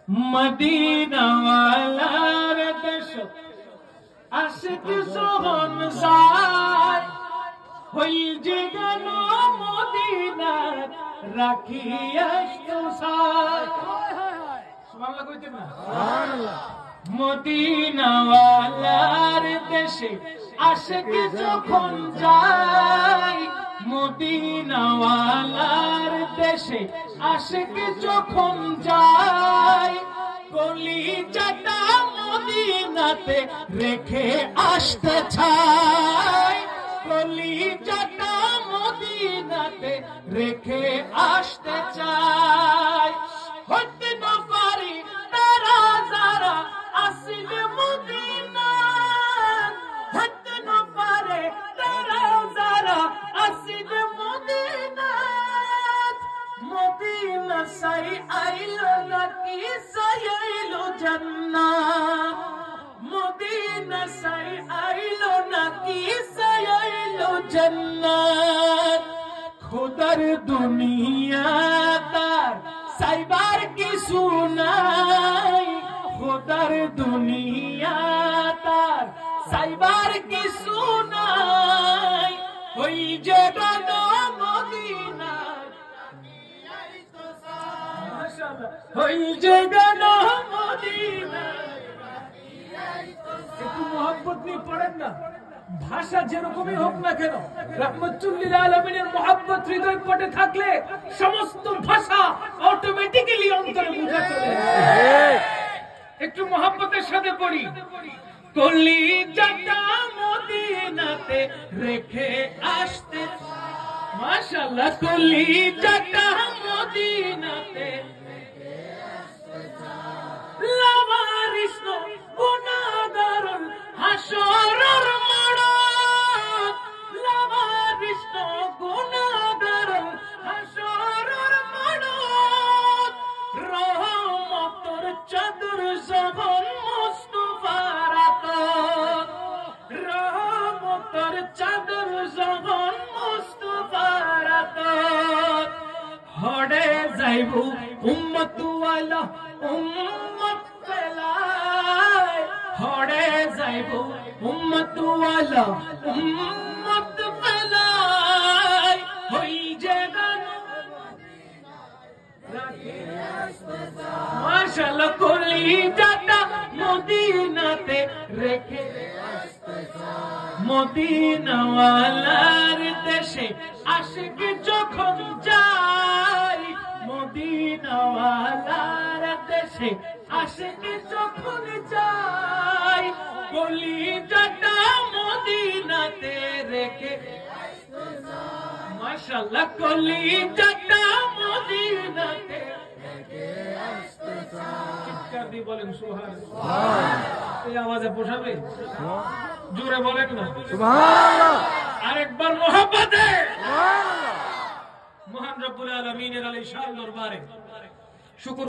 Medina ওয়ালার দেশ আশিক সোহন যায় হই যে গেল মদিনার রাখিয়া সায় সুবহানাল্লাহ কইতেন না সুবহানাল্লাহ মদিনা ওয়ালার দেশে আশিক যখন যায় মদিনা ওয়ালার দেশে আশিক যখন যায় কলিজাটা মদিনাতে রেখে আসতে চায় কলিজাটা মদিনাতে রেখে আসতে চায় হতে না পারি তারা যারা আসলে মদিনা হতে না পারে তারা যারা আসলে মদিনা মদিনা সাই আইলো নাকি সাইলো জান্নাত মদিনা সাই আইলো নাকি সাইলো জান্নাত খোদার দুনিয়া তার সাইবার কিছু নাই খোদার দুনিয়া তার সাইবার কিছু নাই ওই যে মদিনা ওই যে মদিনা একটু মোহাম্মত নিয়ে পড়েন না ভাষা যেরকমই হোক না কেন রাহমাতুল লিল আলামিনের মোহাম্মত হৃদয় পটে থাকলে সমস্ত ভাষা অটোমেটিক্যালি অন্তরে মুখে চলে একটু মোহাম্মতের সাথে পড়ি কলিজাটা মদিনাতে রেখে আসতে মাশাআল্লাহ কলিজাটা মদিনাতে লাওয়ারিস গুনাহগার হাসরের মাঠ লাওয়ারিস গুনাহগার হাসরের মাঠ রহমতের চাদর যখন মুস্তাফার আতর রহমতের চাদর যখন মুস্তাফার আতর হড়ে যাইবো উম্মত ওয়ালা উম্মত ফেলায় হড়ে যাইবো উম্মত ওয়ালা উম্মত ফেলায় হই যে মাশাআল্লাহ কলিজাটা মদিনাতে রেখে মদিনা ওয়ালার দেশে আশিক যখন যায় মদিনা ওয়ালার দেশে আশিক যখন যায় কলিজাটা মদিনাতে রেখে মাশাআল্লাহ কলিজাটা মদিনাতে রেখে আসতে চায় চিৎকার দিয়ে বলেন সুবহানাল্লাহ এই আওয়াজে পোষাবে জোরে বলেন না সুবহানাল্লাহ আরেকবার মোহাব্বতে সুবহানাল্লাহ মহান রব্বুল আলামিনের আলী শান দরবারে শুকর